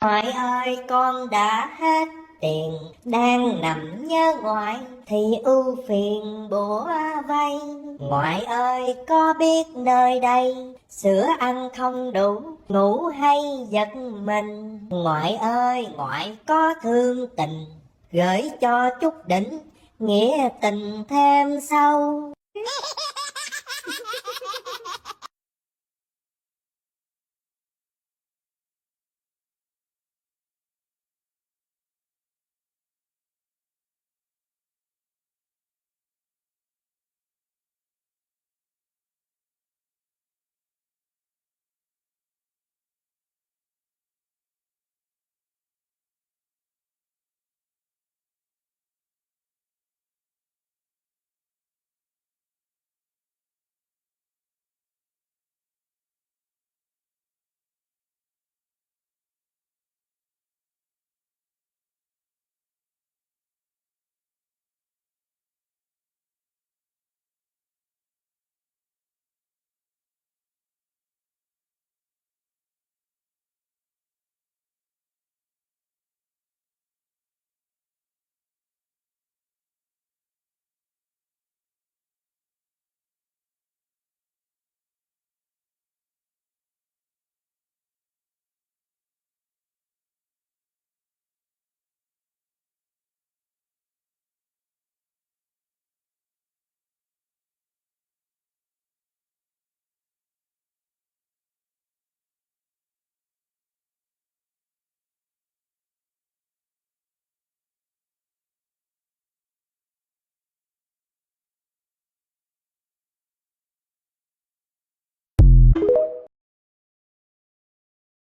Ngoại ơi con đã hết tiền, đang nằm nhớ ngoại thì ưu phiền bủa vây. Ngoại ơi có biết nơi đây, sữa ăn không đủ, ngủ hay giật mình. Ngoại ơi ngoại có thương tình, gửi cho chút đỉnh, nghĩa tình thêm sâu.